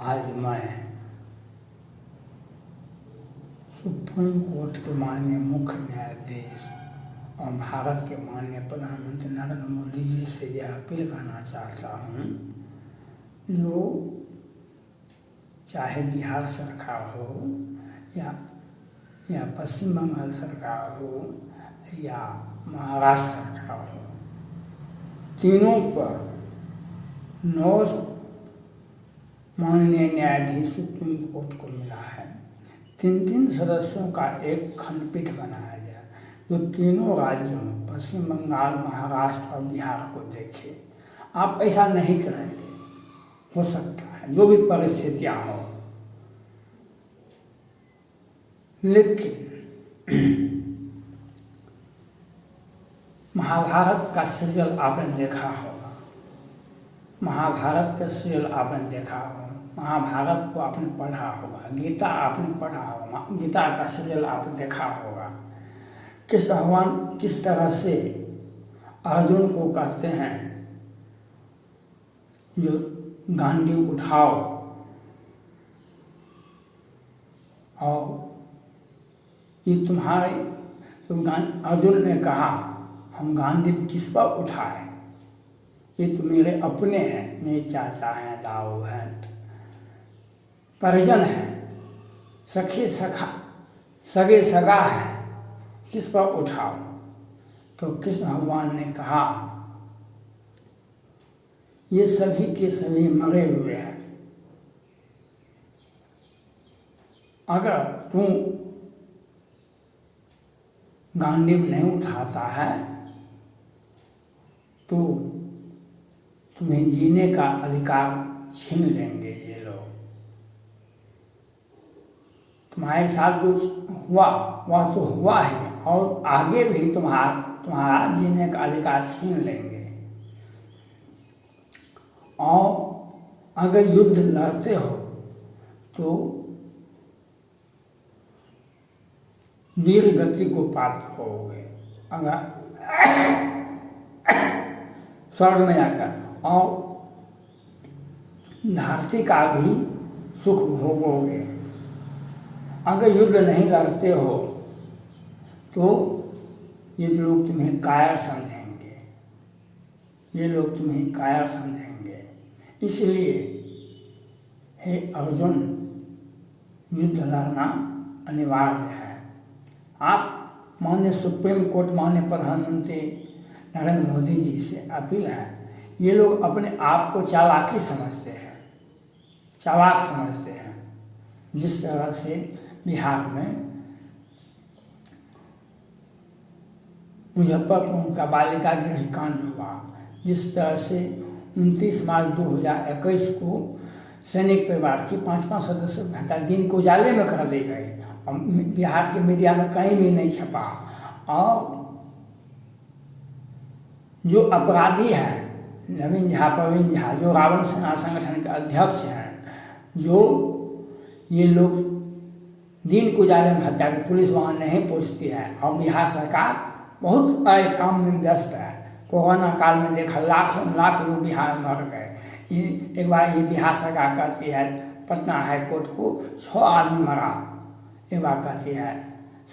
आज मैं supreme court के माननीय मुख्य न्यायाधीश और भारत के माननीय प्रधानमंत्री नरेंद्र मोदी जी से यह अपील करना चाहता हूँ, जो चाहे बिहार सरकार हो या पश्चिम बंगाल सरकार हो या महाराष्ट्र सरकार हो, तीनों पर 9 माननीय न्यायाधीश सुप्रीम कोर्ट को मिला है। 3 सदस्यों का एक खंडपीठ बनाया गया जो तीनों राज्यों पश्चिम बंगाल, महाराष्ट्र और बिहार को देखे। आप ऐसा नहीं करेंगे, हो सकता है जो भी परिस्थितियां हो, लेकिन महाभारत का सीरियल आपने देखा होगा, महाभारत का सीरियल आपने देखा होगा, महाभारत को आपने पढ़ा होगा, गीता आपने पढ़ा होगा, गीता का सीरियल आपने देखा होगा। कृष्ण भगवान किस तरह से अर्जुन को कहते हैं जो गांडीव उठाओ, और ये तुम्हारे तो अर्जुन ने कहा हम गांडीव किस पर उठाए, ये तो मेरे अपने हैं, मेरे चाचा हैं, दाऊ हैं, परिजन हैं, सगे सगा हैं, किस पर उठाओ। तो कृष्ण भगवान ने कहा ये सभी के सभी मरे हुए हैं, अगर तू गांडीव नहीं उठाता है तो तुम्हें जीने का अधिकार छीन लेंगे ये लोग। तुम्हारे साथ जो हुआ वह तो हुआ है, और आगे भी तुम्हारा जीने का अधिकार छीन लेंगे। और अगर युद्ध लड़ते हो तो वीर गति को प्राप्त होगे, अगर स्वर्ग में जाकर, और धरती का भी सुख भोगोगे। अगर युद्ध नहीं लड़ते हो तो ये लोग तुम्हें कायर समझेंगे, ये लोग तुम्हें कायर समझेंगे। इसलिए हे अर्जुन, युद्ध लड़ना अनिवार्य है। आप माननीय सुप्रीम कोर्ट, माननीय प्रधानमंत्री नरेंद्र मोदी जी से अपील है, ये लोग अपने आप को चालाकी समझते हैं, चालाक समझते हैं। जिस तरह से बिहार में मुजफ्फरपुर का बालिका गृह कांड हुआ, जिस तरह से 29 मार्च 2021 को सैनिक परिवार की 5-5 सदस्यों की हत्या दिन को उजाले में कर दी गई, और बिहार के मीडिया में कहीं भी नहीं छपा। और जो अपराधी हैं नवीन झा, प्रवीण झा, जो रावण सेना संगठन के अध्यक्ष हैं, जो ये लोग दिन को उजाले में हत्या की, पुलिस वहाँ नहीं पहुँचती है, और बिहार सरकार बहुत बड़े काम में व्यस्त है। कोरोना काल में देखा लाख लोग बिहार में मर गए। एक बार ये बिहार सरकार कहती है पटना हाई कोर्ट को 6 आदमी मरा, एक बार कहती है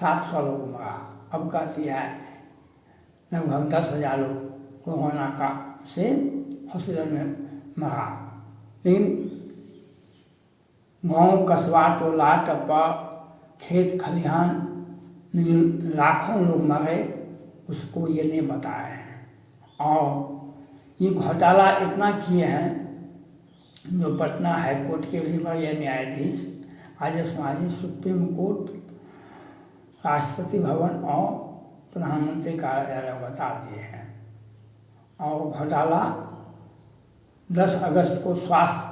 700 लोग मरा, अब कहती है लगभग 10,000 लोग कोरोना का से हॉस्पिटल में मरा। लेकिन गाँव, कस्बा, टोला टप्पा, खेत खलिहान में जो लाखों लोग मरे उसको ये नहीं बताए हैं। और ये घोटाला इतना किए हैं, जो पटना हाई कोर्ट के भी बड़े न्यायाधीश आज सुप्रीम कोर्ट, राष्ट्रपति भवन और प्रधानमंत्री कार्यालय बता दिए हैं। और घोटाला 10 अगस्त को स्वास्थ्य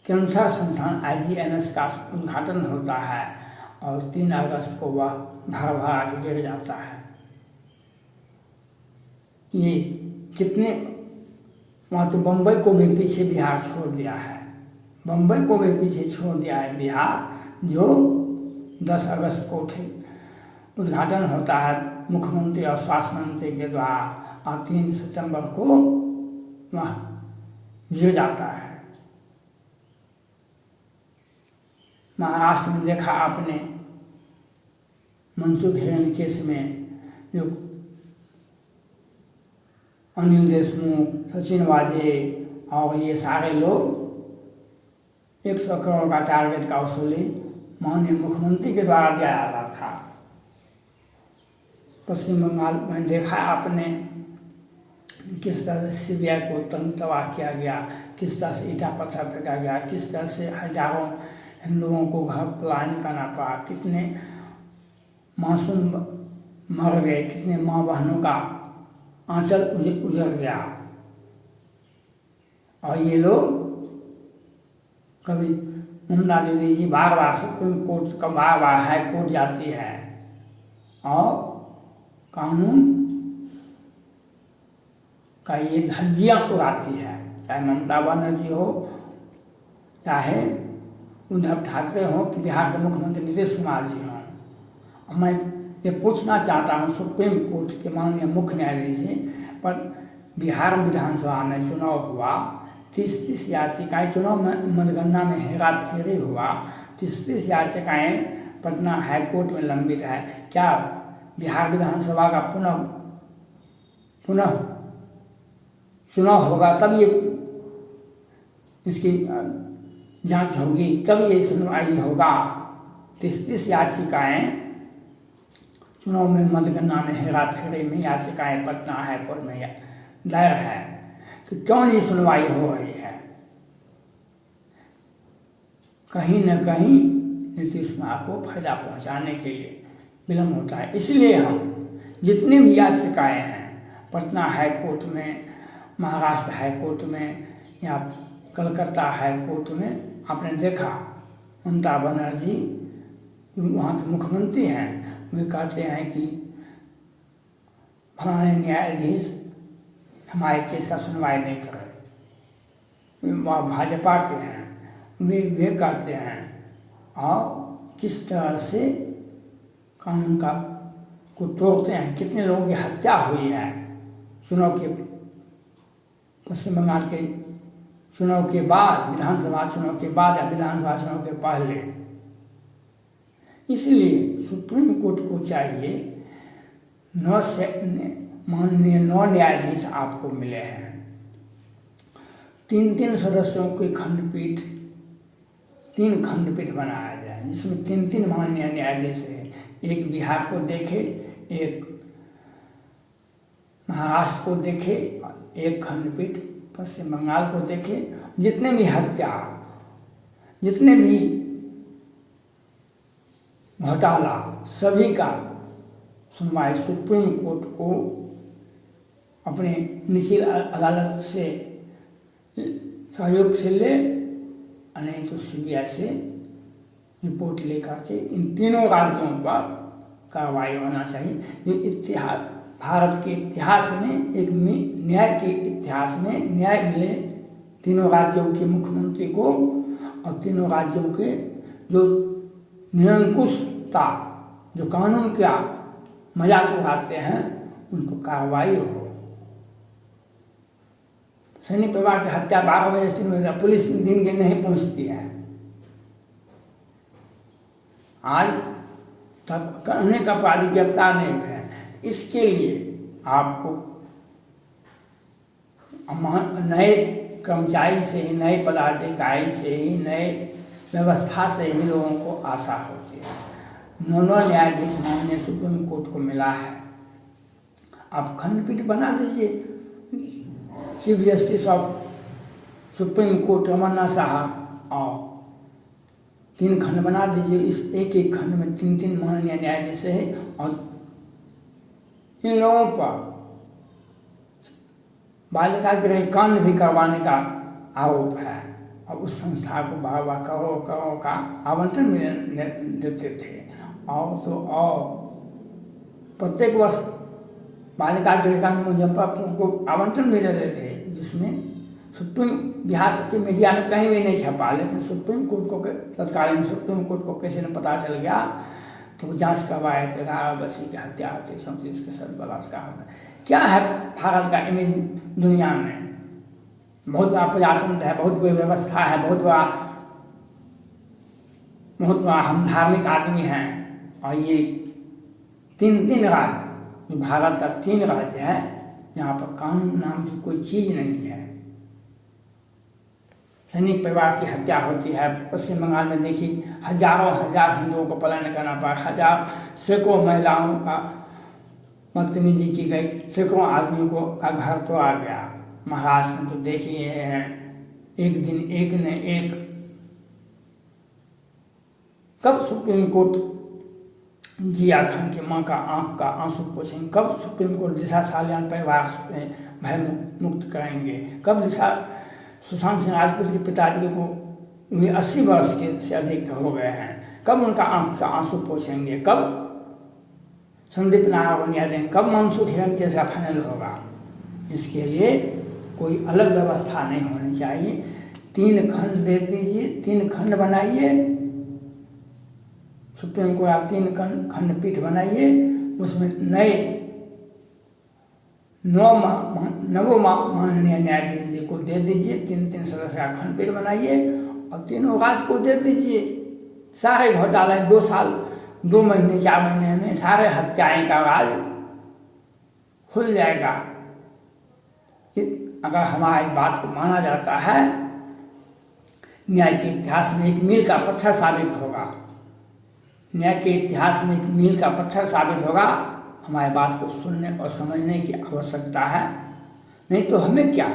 कैंसर संस्थान IGNS का उद्घाटन होता है, और 3 अगस्त को वह भर के गिर जाता है। ये कितने, वहाँ तो बम्बई को भी पीछे बिहार छोड़ दिया है, बम्बई को भी पीछे छोड़ दिया है बिहार, जो 10 अगस्त को उद्घाटन होता है मुख्यमंत्री और स्वास्थ्य मंत्री के द्वारा, और 3 सितंबर को वह गिर जाता है। महाराष्ट्र में देखा आपने मनसुख हिरेन केस में जो अनिल देशमुख, सचिन वाजे और ये सारे लोग 100 करोड़ का टारगेट का वसूली माननीय मुख्यमंत्री के द्वारा दिया जाता था। पश्चिम बंगाल में देखा आपने किस तरह से सीबीआई को तबाह किया गया, किस तरह से ईटा पत्थर फेंका गया, किस तरह से हजारों हिंदुओं को घर पलायन करना पड़ा, कितने मासूम मर गए, कितने माँ बहनों का आंचल उजड़ गया। और ये लोग कभी मुन्ना दीदी जी बार बार सुप्रीम कोर्ट का बार बार हाई कोर्ट जाती है और कानून का ये धज्जियाँ उड़ाती है, चाहे ममता बनर्जी हो, चाहे उद्धव ठाकरे हो, कि बिहार के मुख्यमंत्री नीतीश कुमार जी हों। मैं ये पूछना चाहता हूँ सुप्रीम कोर्ट के माननीय मुख्य न्यायाधीश जी, पर बिहार विधानसभा में चुनाव हुआ, 30 याचिकाएँ, चुनाव मतगणना में हेरा फेरी हुआ, 30 याचिकाएँ पटना हाईकोर्ट में लंबित है। क्या बिहार विधानसभा का पुनः चुनाव होगा तब ये इसकी जांच होगी, तब ये सुनवाई होगा? 30 याचिकाएँ चुनाव में मतगणना में हेरा फेरी में याचिकाएँ पटना हाईकोर्ट में दायर है, तो क्यों नहीं सुनवाई हो रही है? कहीं न कहीं नीतीश कुमार को फायदा पहुंचाने के लिए विलम्ब होता है। इसलिए हम जितनी भी याचिकाएँ हैं पटना हाईकोर्ट में, महाराष्ट्र हाईकोर्ट में या कलकत्ता हाईकोर्ट में, आपने देखा ममता बनर्जी वहाँ के मुख्यमंत्री हैं, वे कहते हैं कि फलाने न्यायाधीश हमारे केस का सुनवाई नहीं करे। वह भाजपा के हैं, वे कहते हैं और किस तरह से कानून का को तोड़ते हैं। कितने लोगों की हत्या हुई है चुनाव के, पश्चिम बंगाल के चुनाव के बाद, विधानसभा चुनाव के बाद या विधानसभा चुनाव के पहले। इसलिए सुप्रीम कोर्ट को चाहिए, माननीय 9 न्यायाधीश आपको मिले हैं, 3-3 सदस्यों की खंडपीठ, 3 खंडपीठ बनाया जाए जिसमें 3-3 माननीय न्यायाधीश है। एक बिहार को देखे, एक महाराष्ट्र को देखे, एक खंडपीठ पश्चिम बंगाल को देखे। जितने भी हत्या, जितने भी घोटाला, सभी का सुनवाई सुप्रीम कोर्ट को अपने निचली अदालत से सहयोग से ले, नहीं तो सीबीआई से रिपोर्ट लेकर के इन तीनों राज्यों पर कार्रवाई होना चाहिए। जो इतिहास, भारत के इतिहास में, एक न्याय के इतिहास में न्याय मिले तीनों राज्यों के मुख्यमंत्री को, और तीनों राज्यों के जो निरंकुशता, जो कानून का मजाक उड़ाते हैं, उन पर कार्रवाई हो। सैनिक परिवार की हत्या 12 बजे 3 बजे पुलिस दिन के नहीं पहुंचती है। आज तक कहने का अपराधी गिरफ्तार नहीं हुए हैं। इसके लिए आपको नए कर्मचारी से ही, नए पदाधिकारी से ही, नए व्यवस्था से ही लोगों को आशा होती है। 9 न्यायाधीश माननीय सुप्रीम कोर्ट को मिला है, आप खंडपीठ बना दीजिए। Chief justice of supreme court Ramanna साहब और 3 खंड बना दीजिए। इस एक खंड में 3-3 माननीय न्यायाधीश है, और इन लोगों पर बालिका गृह कांड भी करवाने का आरोप है, और उस संस्था को बार-बार करोड़ों का आवंटन देते थे। और प्रत्येक वर्ष बालिका गृह कांड मुजफ्फरपुर को आवंटन भी देते थे, जिसमें सुप्रीम, बिहार के मीडिया में कहीं भी नहीं छपा, लेकिन सुप्रीम कोर्ट को तत्कालीन सुप्रीम कोर्ट को कैसे न पता चल गया, तो वो जांच करवाए थे। 11 बच्ची की हत्या होती, 37 के साथ बलात्कार होता। क्या है भारत का इमेज दुनिया में? बहुत बड़ा प्रजातंत्र है, बहुत बड़ी व्यवस्था है, बहुत बड़ा हम धार्मिक आदमी हैं। और ये तीन राज्य, जो भारत का 3 राज्य है, यहाँ पर कानून नाम की कोई चीज नहीं है। सैनिक परिवार की हत्या होती है। पश्चिम बंगाल में देखिए हजार हिंदुओं को पलायन करना पड़ा, सैकड़ों महिलाओं का बदतमीजी की गई, सैकड़ों आदमियों को का घर तोड़ा गया। महाराष्ट्र में तो देखिए हैं, एक दिन एक न एक, कब सुप्रीम कोर्ट जिया खान की मां का आंख का आंसू पोंछेंगे, कब सुप्रीम कोर्ट दिशा सालियान परिवार से भय मुक्त करेंगे, कब दिशा सुशांत सिंह राजपूत के पिताजी को 80 वर्ष के से अधिक हो गए हैं, कब उनका आंख का आंसू पोंछेंगे, कब संदीप नारायण, कब मनसुख हिरन केस का फाइनल होगा। इसके लिए कोई अलग व्यवस्था नहीं होनी चाहिए। 3 खंड दे दीजिए, 3 खंड बनाइए, सुप्रीम कोर्ट आप 3 खंडपीठ बनाइए, उसमें नवों माननीय न्यायाधीश जी को दे दीजिए, 3 सदस्य का खंडपीठ बनाइए और तीनों राज्य को दे दीजिए। सारे घोटाले 2 साल 2 महीने 4 महीने में सारे हत्याएं का राज खुल जाएगा। अगर हमारी बात को माना जाता है, न्याय के इतिहास में एक मील का पत्थर साबित होगा, न्याय के इतिहास में एक मील का पत्थर साबित होगा। हमारी बात को सुनने और समझने की आवश्यकता है, नहीं तो हमें क्या।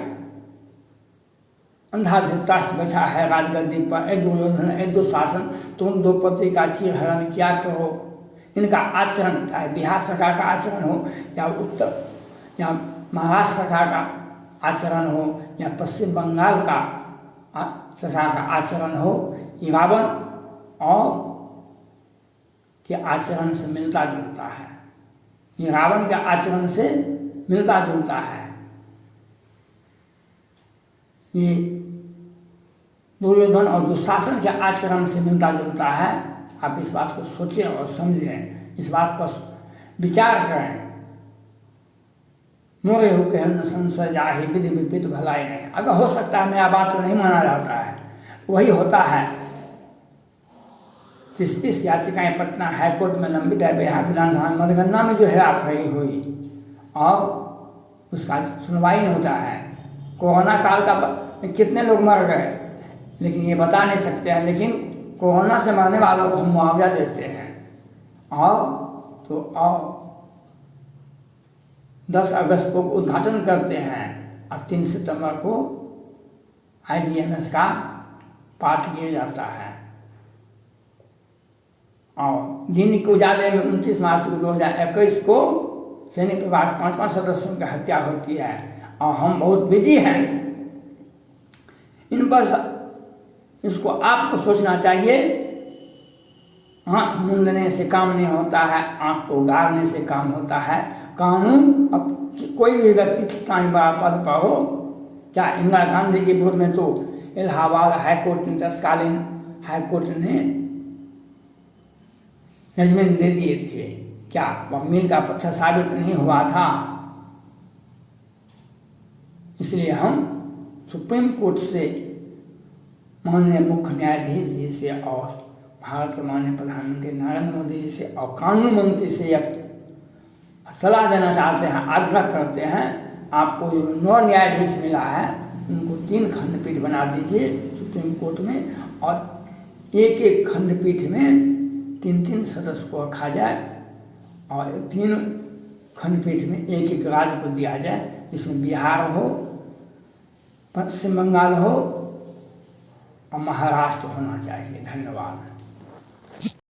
अंधा धृतराष्ट्र बैठा है राजगद्दी पर, एक दुर्योधन एक दुशासन, तुम द्रौपदी का चीरहरण क्या करो। इनका आचरण, चाहे बिहार सरकार का आचरण हो या महाराष्ट्र सरकार का आचरण हो या पश्चिम बंगाल का सरकार का आचरण हो, ये रावण और के आचरण से मिलता जुलता है। ये रावण के आचरण से मिलता जुलता है। ये दुर्योधन और दुशासन के आचरण से मिलता जुलता है। आप इस बात को सोचें और समझें, इस बात पर विचार करें। मोरे हो के न संशय जाहि, विधि विपरीत भलाई नहीं। अगर हो सकता है नया बात को नहीं माना जाता है, वही होता है। 30 याचिकाएं पटना हाईकोर्ट में लंबित है। बिहार विधानसभा मतगणना में जो हेराफेरी हुई और उसका सुनवाई नहीं होता है। कोरोना काल का कितने लोग मर गए, लेकिन ये बता नहीं सकते हैं। लेकिन कोरोना से मरने वालों को हम मुआवजा देते हैं। और 10 अगस्त को उद्घाटन करते हैं और 3 सितंबर को IGMS का पाठ किया जाता है। और दैनिक उजाले में 29 मार्च 2021 को सैनिक विभाग 5 सदस्यों की हत्या होती है। और हम बहुत बिजी हैं इन पर। इसको आपको सोचना चाहिए। आंख मूंदने से काम नहीं होता है, आंख को गाड़ने से काम होता है। कानून, अब कोई भी व्यक्ति कितना ही बड़ा पद पर हो, क्या इंदिरा गांधी के विरोध में तो इलाहाबाद हाईकोर्ट ने, तत्कालीन हाईकोर्ट ने जजमेंट दे दिए थे। क्या वह मील का पत्थर साबित नहीं हुआ था? इसलिए हम सुप्रीम कोर्ट से, माननीय मुख्य न्यायाधीश जी से और भारत के माननीय प्रधानमंत्री नरेंद्र मोदी जी से और कानून मंत्री से सलाह देना चाहते हैं, आग्रह करते हैं। आपको जो 9 न्यायाधीश मिला है, उनको 3 खंडपीठ बना दीजिए सुप्रीम कोर्ट में, और एक खंडपीठ में 3 सदस्य को रखा जाए और 3 खंडपीठ में एक राज्य को दिया जाए, जिसमें बिहार हो, पश्चिम बंगाल हो और महाराष्ट्र होना चाहिए। धन्यवाद।